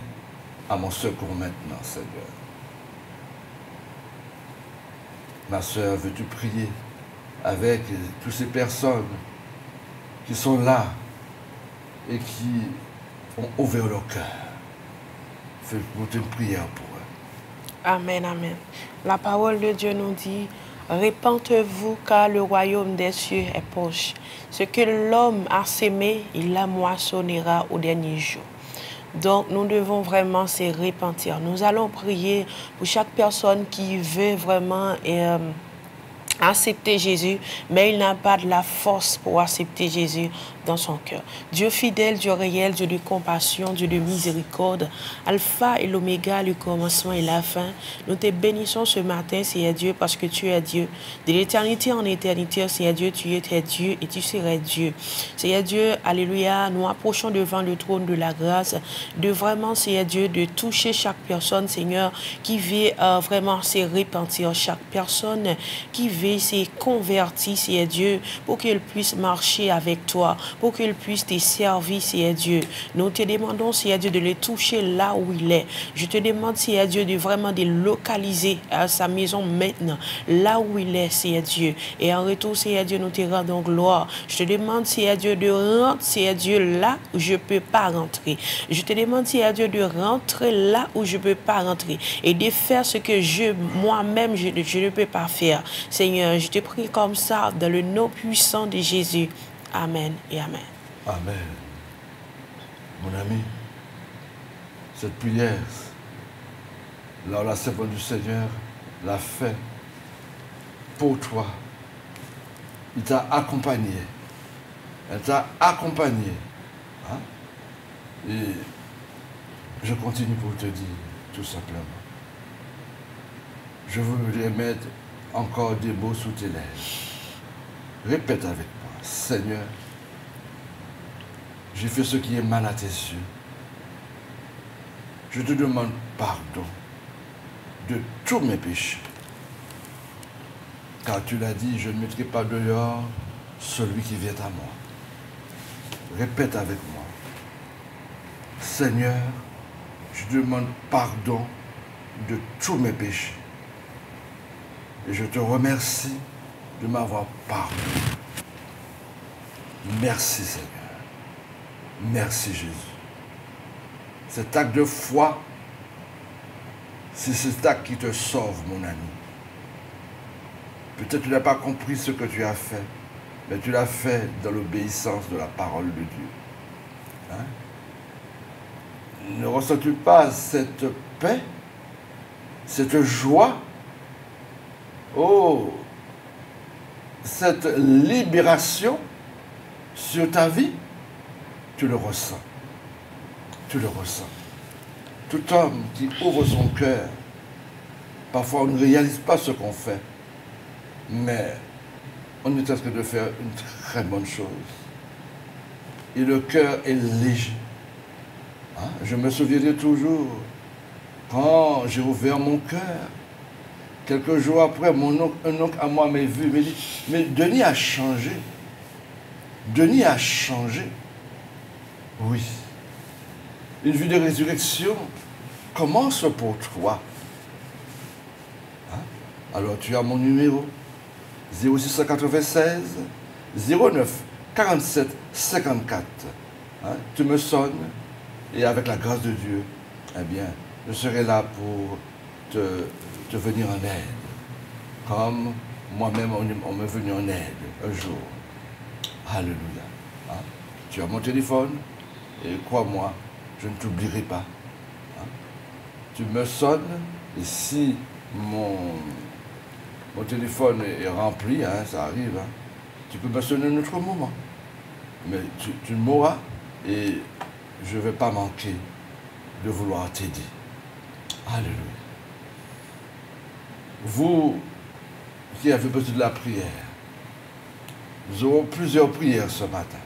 à mon secours maintenant, Seigneur. Ma soeur, veux-tu prier avec toutes ces personnes qui sont là et qui ont ouvert leur cœur. Faites une prière pour eux. Amen, amen. La parole de Dieu nous dit, répentez-vous car le royaume des cieux est proche. Ce que l'homme a sémé, il la moissonnera au dernier jour. Donc, nous devons vraiment se repentir. Nous allons prier pour chaque personne qui veut vraiment accepter Jésus, mais il n'a pas de la force pour accepter Jésus dans son cœur. Dieu fidèle, Dieu réel, Dieu de compassion, Dieu de miséricorde, Alpha et l'Oméga, le commencement et la fin. Nous te bénissons ce matin, Seigneur Dieu, parce que tu es Dieu. De l'éternité en éternité, Seigneur Dieu, tu étais Dieu et tu serais Dieu. Seigneur Dieu, alléluia, nous approchons devant le trône de la grâce, de vraiment, Seigneur Dieu, de toucher chaque personne, Seigneur, qui veut vraiment se repentir, chaque personne qui veut se convertir, Seigneur Dieu, pour qu'elle puisse marcher avec toi, pour qu'il puisse te servir, Seigneur Dieu. Nous te demandons, Seigneur Dieu, de le toucher là où il est. Je te demande, Seigneur Dieu, de vraiment de localiser à sa maison maintenant, là où il est, Seigneur Dieu. Et en retour, Seigneur Dieu, nous te rendons gloire. Je te demande, Seigneur Dieu, de rentrer, Seigneur Dieu, là où je ne peux pas rentrer. Je te demande, Seigneur Dieu, de rentrer là où je ne peux pas rentrer et de faire ce que moi-même, je ne peux pas faire. Seigneur, je te prie comme ça, dans le nom puissant de Jésus. Amen et amen. Amen. Mon ami, cette prière, là, la servante du Seigneur l'a fait pour toi. Il t'a accompagné. Elle t'a accompagné. Hein? Et je continue pour te dire, tout simplement. Je voudrais mettre encore des mots sous tes lèvres. Répète avec moi. Seigneur, j'ai fait ce qui est mal à tes yeux. Je te demande pardon de tous mes péchés. Car tu l'as dit, je ne mettrai pas dehors celui qui vient à moi. Répète avec moi. Seigneur, je te demande pardon de tous mes péchés. Et je te remercie de m'avoir pardonné. Merci Seigneur. Merci Jésus. Cet acte de foi, c'est cet acte qui te sauve, mon ami. Peut-être que tu n'as pas compris ce que tu as fait, mais tu l'as fait dans l'obéissance de la parole de Dieu. Hein? Ne ressens-tu pas cette paix, cette joie, oh, cette libération sur ta vie? Tu le ressens. Tu le ressens. Tout homme qui ouvre son cœur, parfois on ne réalise pas ce qu'on fait, mais on est en train de faire une très bonne chose. Et le cœur est léger. Hein? Je me souviendrai toujours, quand j'ai ouvert mon cœur, quelques jours après, un oncle à moi m'a vu, m'a dit, mais Denis a changé. Denis a changé. Oui. Une vie de résurrection commence pour toi. Hein? Alors tu as mon numéro 0696 09 47 54. Hein? Tu me sonnes et avec la grâce de Dieu, eh bien, je serai là pour te venir en aide. Comme moi-même, on m'est venu en aide un jour. Alléluia. Hein? Tu as mon téléphone et crois-moi, je ne t'oublierai pas. Hein? Tu me sonnes et si mon téléphone est rempli, hein, ça arrive, hein, tu peux me sonner un autre moment. Mais tu m'auras et je ne vais pas manquer de vouloir t'aider. Alléluia. Vous qui avez besoin de la prière, nous aurons plusieurs prières ce matin.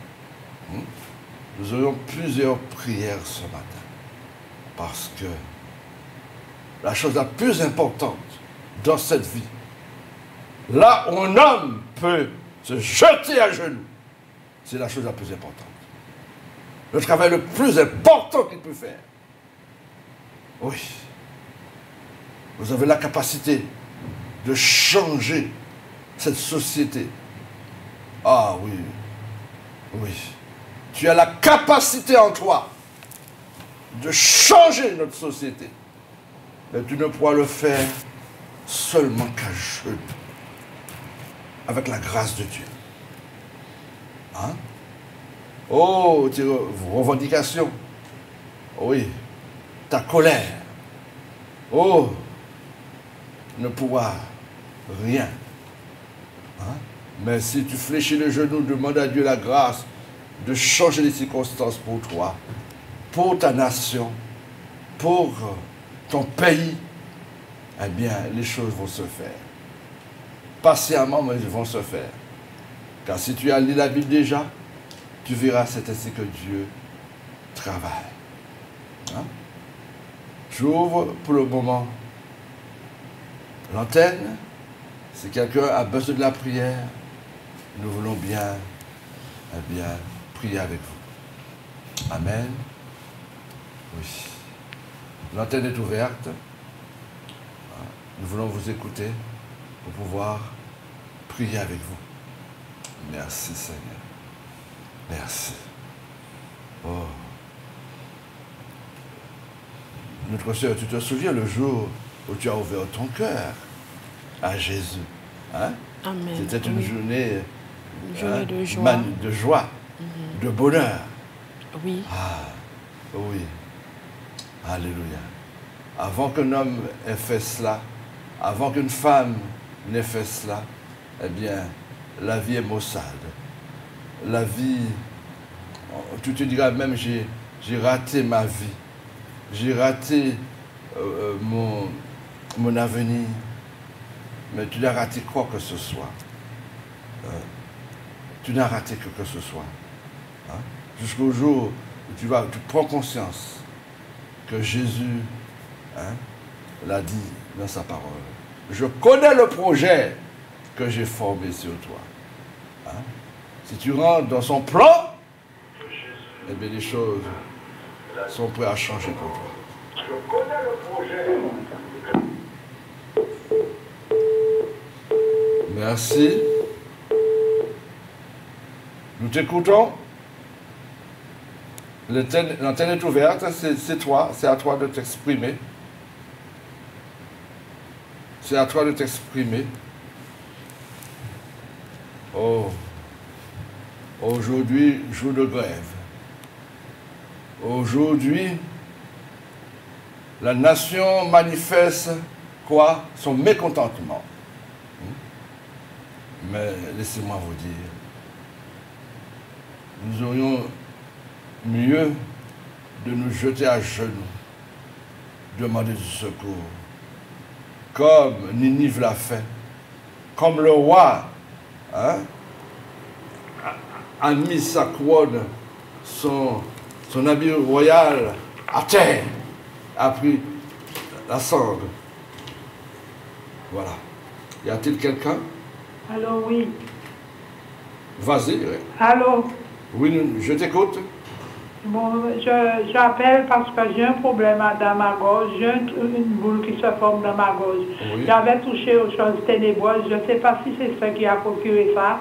Nous aurons plusieurs prières ce matin. Parce que la chose la plus importante dans cette vie, là où un homme peut se jeter à genoux, c'est la chose la plus importante. Le travail le plus important qu'il peut faire. Oui. Vous avez la capacité de changer cette société, Ah oui, oui. Tu as la capacité en toi de changer notre société. Mais tu ne pourras le faire seulement qu'à genoux, avec la grâce de Dieu. Hein? Oh, tes revendications. Oui, ta colère. Oh, ne pourra rien. Hein? Mais si tu fléchis le genou, demande à Dieu la grâce de changer les circonstances pour toi, pour ta nation, pour ton pays, eh bien, les choses vont se faire. Patiemment, mais elles vont se faire. Car si tu as lu la Bible déjà, tu verras, c'est ainsi que Dieu travaille. Hein? J'ouvre pour le moment l'antenne. Si quelqu'un a besoin de la prière, nous voulons bien, eh bien, prier avec vous. Amen. Oui. L'antenne est ouverte. Nous voulons vous écouter pour pouvoir prier avec vous. Merci Seigneur. Merci. Oh. Notre sœur, tu te souviens le jour où tu as ouvert ton cœur à Jésus, hein? Amen. C'était une journée, de joie, de joie, de bonheur. Oui. Ah, oui. Alléluia. Avant qu'un homme ait fait cela, avant qu'une femme n'ait fait cela, eh bien, la vie est maussade. La vie, tu te diras même, j'ai raté ma vie. J'ai raté mon avenir. Mais tu n'as raté quoi que ce soit. Tu n'as raté que ce soit. Hein? Jusqu'au jour où tu prends conscience que Jésus, hein, l'a dit dans sa parole. Je connais le projet que j'ai formé sur toi. Hein? Si tu rentres dans son plan, eh bien les choses sont prêtes à changer pour toi. Je connais le projet. Merci. Nous t'écoutons. L'antenne est ouverte, c'est toi, c'est à toi de t'exprimer. C'est à toi de t'exprimer. Oh, aujourd'hui, jour de grève. Aujourd'hui, la nation manifeste quoi? Son mécontentement. Mais laissez-moi vous dire, nous aurions mieux de nous jeter à genoux, demander du secours, comme Ninive l'a fait, comme le roi, hein, a mis sa couronne, son habit royal à terre, a pris la cendre. Voilà. Y a-t-il quelqu'un? Allô, oui. Vas-y. Oui. Allô. Oui, je t'écoute. Bon, j'appelle parce que j'ai un problème dans ma gorge. J'ai une boule qui se forme dans ma gorge. Oui. J'avais touché aux choses ténébreuses. Je ne sais pas si c'est ça qui a procuré ça.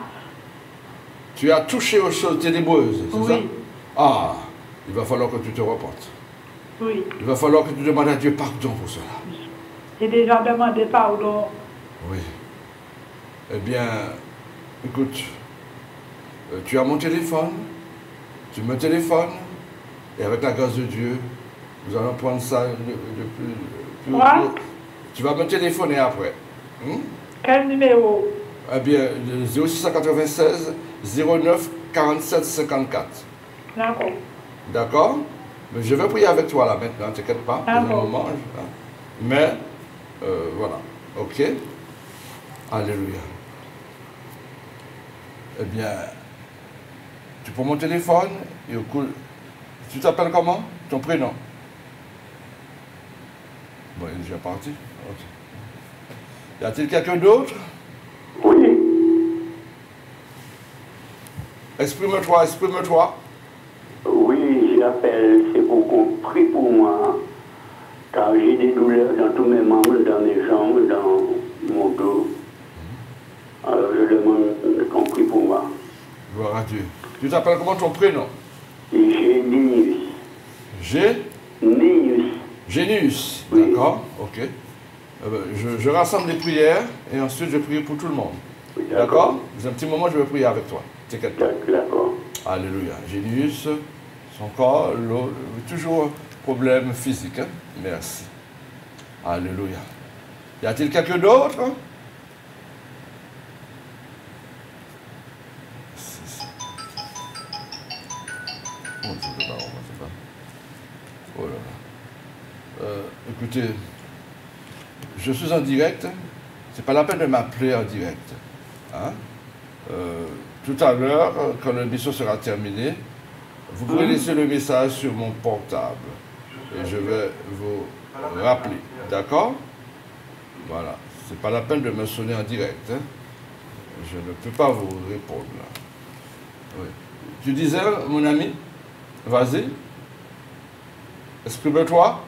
Tu as touché aux choses ténébreuses, c'est ça? Oui. Ah, il va falloir que tu te repentes. Oui. Il va falloir que tu demandes à Dieu pardon pour cela. J'ai déjà demandé pardon. Oui. Eh bien, écoute, tu as mon téléphone, tu me téléphones, et avec la grâce de Dieu, nous allons prendre ça de plus Quoi? Tu vas me téléphoner après. Quel numéro? Eh bien, 0696 09 47 54. D'accord. D'accord? Mais je vais prier avec toi là maintenant, t'inquiète pas, dans un moment. Hein. Mais, voilà. Ok? Alléluia. Eh bien, tu prends mon téléphone et au coup, tu t'appelles comment? Ton prénom? Bon, il est déjà parti. Okay. Y a-t-il quelqu'un d'autre? Oui. Exprime-toi, exprime-toi. Oui, j'appelle, c'est pour qu'on prie pour moi, car j'ai des douleurs dans tous mes membres, dans mes jambes, dans mon dos. Alors je demande qu'on prie pour moi. Gloire à Dieu. Tu t'appelles comment ton prénom? Génius. Génius. Oui. D'accord, ok. Je rassemble les prières et ensuite je prie pour tout le monde. Oui, d'accord. Dans un petit moment, je vais prier avec toi. T'inquiète pas. D'accord. Alléluia. Génius, son corps, toujours problème physique. Hein? Merci. Alléluia. Y a-t-il quelqu'un d'autre? Oh là là. Écoutez, je suis en direct. C'est pas la peine de m'appeler en direct. Hein? Tout à l'heure, quand l'émission sera terminée, vous pourrez laisser le message sur mon portable. Et je vais vous rappeler. D'accord? Voilà. C'est pas la peine de me sonner en direct. Hein? Je ne peux pas vous répondre là. Oui. Tu disais, mon ami? Vas-y. Exprime-toi.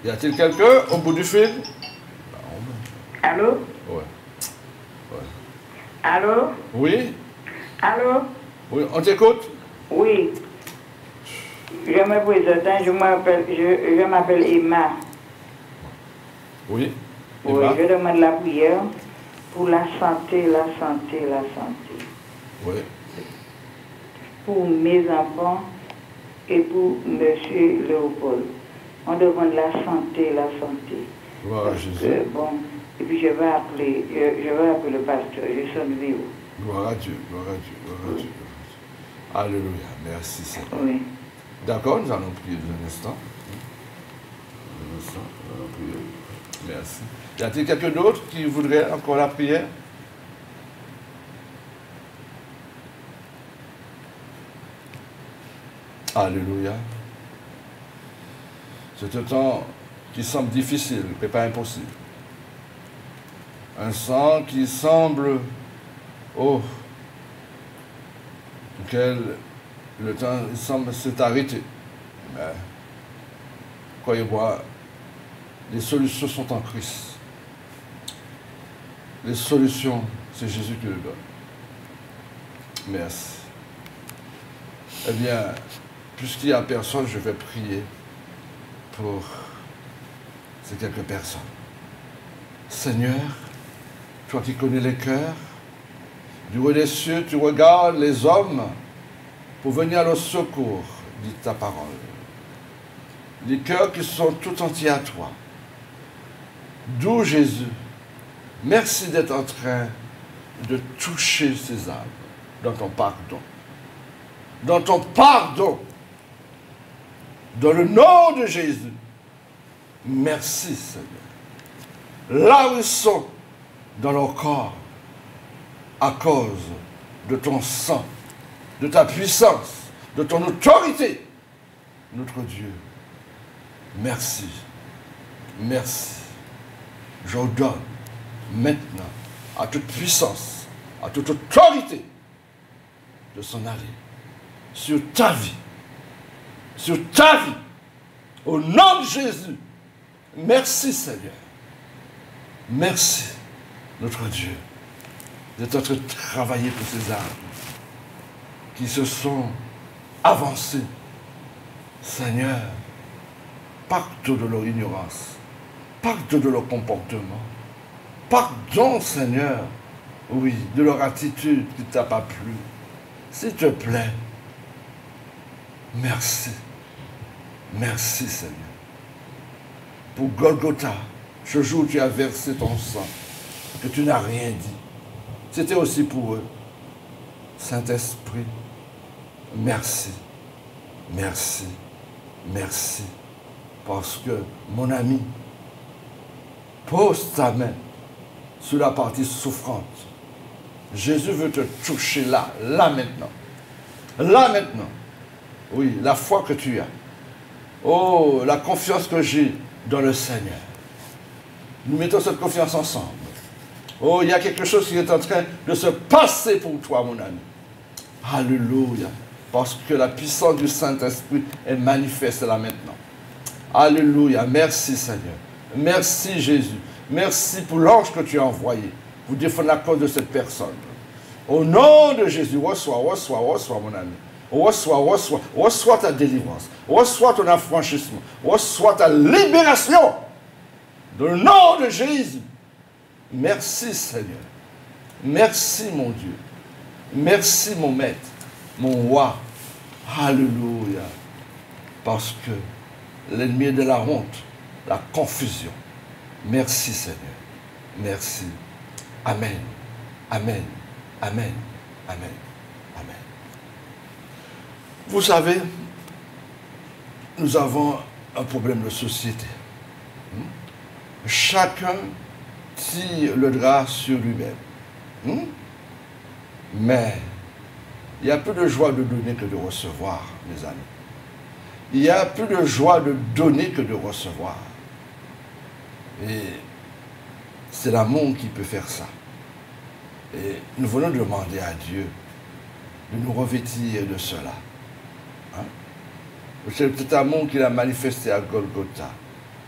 Y a-t-il quelqu'un au bout du fil? Allô? Ouais. Allô? Oui? Allô? Oui, on t'écoute? Oui. Je me présente, je m'appelle Emma. Oui. Oui, Emma? je demande la prière pour la santé. Oui. Pour mes enfants et pour monsieur Léopold. On demande la santé. Gloire à Jésus. Bon, et puis je vais appeler le pasteur, je sonne vive. Gloire à Dieu, gloire à Dieu, gloire à Dieu. Alléluia, merci Seigneur. Oui. D'accord, nous allons prier un instant. Nous allons prier. Merci. Y a-t-il quelqu'un d'autre qui voudrait encore la prière? Alléluia. C'est un temps qui semble difficile, mais pas impossible. Un sang qui semble, auquel le temps il semble s'est arrêté. Mais, croyez-moi, les solutions sont en Christ. Les solutions, c'est Jésus qui le donne. Merci. Eh bien, puisqu'il n'y a personne, je vais prier pour ces quelques personnes. Seigneur, toi qui connais les cœurs, du haut des cieux, tu regardes les hommes pour venir à leur secours, dit ta parole. Les cœurs qui sont tout entiers à toi. D'où Jésus, merci d'être en train de toucher ces âmes dans ton pardon. Dans ton pardon. Dans le nom de Jésus. Merci Seigneur. Là où ils sont dans leur corps, à cause de ton sang, de ta puissance, de ton autorité, notre Dieu. Merci. Merci. J'ordonne maintenant à toute puissance, à toute autorité de s'en aller sur ta vie. Sur ta vie. Au nom de Jésus. Merci Seigneur. Merci notre Dieu d'être en train de travailler pour ces âmes qui se sont avancées. Seigneur, pardon de leur ignorance, pardon de leur comportement, pardon Seigneur, oui, de leur attitude qui ne t'a pas plu. S'il te plaît, merci. Merci Seigneur. Pour Golgotha, ce jour où tu as versé ton sang, que tu n'as rien dit. C'était aussi pour eux. Saint-Esprit, merci. Merci. Merci. Parce que, mon ami, pose ta main sur la partie souffrante. Jésus veut te toucher là maintenant. Là maintenant. Oui, la foi que tu as. Oh, la confiance que j'ai dans le Seigneur. Nous mettons cette confiance ensemble. Oh, il y a quelque chose qui est en train de se passer pour toi, mon ami. Alléluia. Parce que la puissance du Saint-Esprit est manifeste là maintenant. Alléluia. Merci Seigneur. Merci Jésus. Merci pour l'ange que tu as envoyé. pour défendre la cause de cette personne. Au nom de Jésus, reçois mon ami. Reçois ta délivrance. Reçois ton affranchissement. Reçois ta libération. Dans le nom de Jésus. Merci Seigneur. Merci mon Dieu. Merci mon maître, mon roi. Alléluia. Parce que l'ennemi est de la honte, la confusion. Merci Seigneur. Merci. Amen. Amen. Amen. Amen. Amen. Vous savez, nous avons un problème de société. Chacun tire le drap sur lui-même. Mais il y a plus de joie de donner que de recevoir, mes amis. Il y a plus de joie de donner que de recevoir. Et c'est l'amour qui peut faire ça. Et nous voulons demander à Dieu de nous revêtir de cela. C'est le petit amour qu'il a manifesté à Golgotha,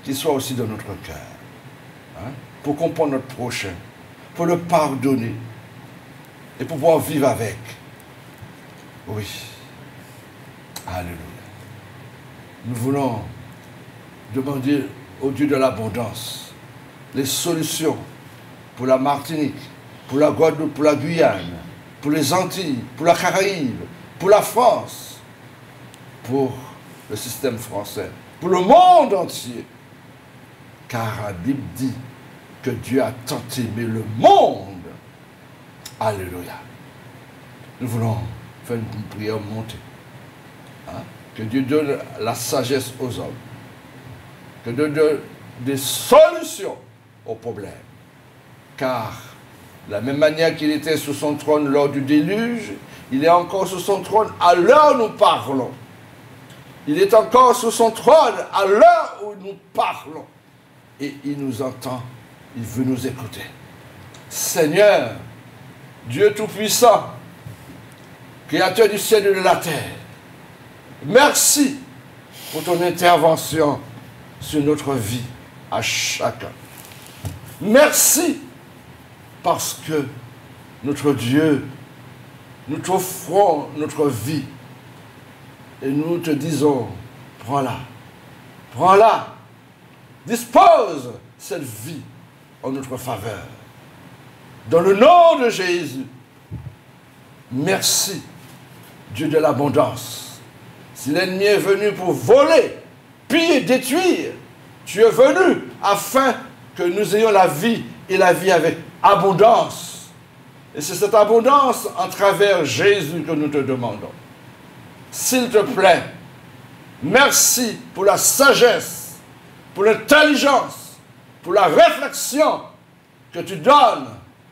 qu'il soit aussi dans notre cœur. Pour comprendre notre prochain, pour le pardonner et pour pouvoir vivre avec. Oui. Alléluia. Nous voulons demander au Dieu de l'abondance les solutions pour la Martinique, pour la Guadeloupe, pour la Guyane, pour les Antilles, pour la Caraïbe, pour la France, pour le système français, pour le monde entier. Car la Bible dit que Dieu a tant aimé le monde. Alléluia. Nous voulons faire une prière montée. Que Dieu donne la sagesse aux hommes. Que Dieu donne des solutions aux problèmes. Car, de la même manière qu'il était sur son trône lors du déluge, il est encore sur son trône à l'heure où nous parlons. Il est encore sur son trône à l'heure où nous parlons. Et il nous entend, il veut nous écouter. Seigneur, Dieu Tout-Puissant, Créateur du ciel et de la terre, merci pour ton intervention sur notre vie à chacun. Merci parce que notre Dieu, nous t'offrons notre vie et nous te disons, prends-la, prends-la, dispose cette vie en notre faveur. Dans le nom de Jésus, merci, Dieu de l'abondance. Si l'ennemi est venu pour voler, piller, détruire, tu es venu afin que nous ayons la vie et la vie avec abondance. Et c'est cette abondance en travers Jésus que nous te demandons. S'il te plaît, merci pour la sagesse, pour l'intelligence, pour la réflexion que tu donnes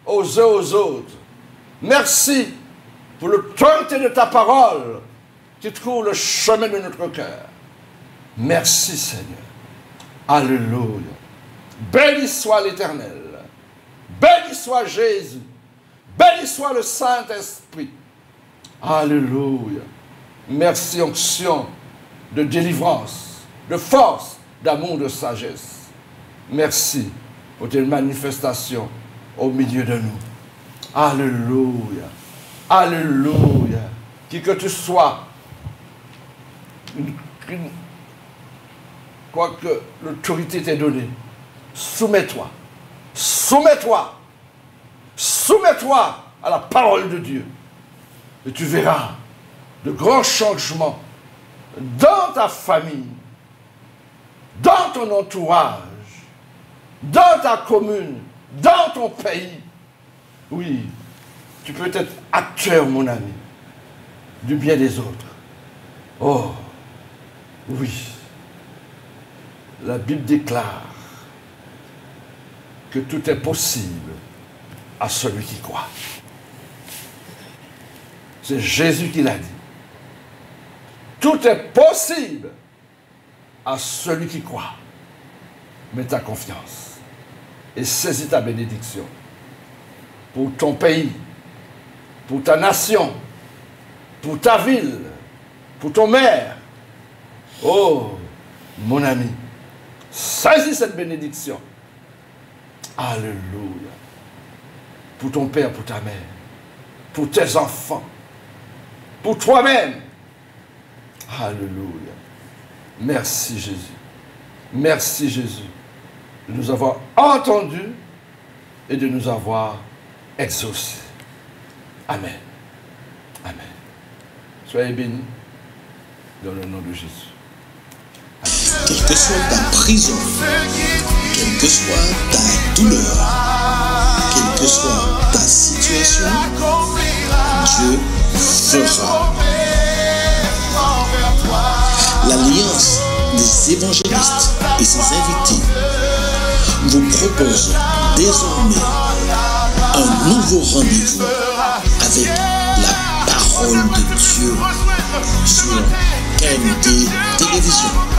aux uns aux autres. Merci pour l'autorité de ta parole qui trouve le chemin de notre cœur. Merci Seigneur. Alléluia. Béni soit l'Éternel. Béni soit Jésus. Béni soit le Saint-Esprit. Alléluia. Merci onction de délivrance, de force, d'amour, de sagesse. Merci pour tes manifestations au milieu de nous. Alléluia. Alléluia. Qui que tu sois, quoique l'autorité t'est donnée, soumets-toi. Soumets-toi. Soumets-toi à la parole de Dieu. Et tu verras de grands changements dans ta famille, dans ton entourage, dans ta commune, dans ton pays. Oui, tu peux être acteur, mon ami, du bien des autres. Oh, oui. La Bible déclare que tout est possible à celui qui croit. C'est Jésus qui l'a dit. Tout est possible à celui qui croit. Mets ta confiance et saisis ta bénédiction pour ton pays, pour ta nation, pour ta ville, pour ton maire. Oh, mon ami, saisis cette bénédiction. Alléluia. pour ton père, pour ta mère, pour tes enfants, pour toi-même. Alléluia. Merci Jésus. Merci Jésus de nous avoir entendus et de nous avoir exaucés. Amen. Amen. Soyez bénis dans le nom de Jésus. Quelle que soit ta prison, quelle que soit ta douleur, quelle que soit ta situation, Dieu fera. L'Alliance des évangélistes et ses invités vous propose désormais un nouveau rendez-vous avec la parole de Dieu sur KMT Télévision.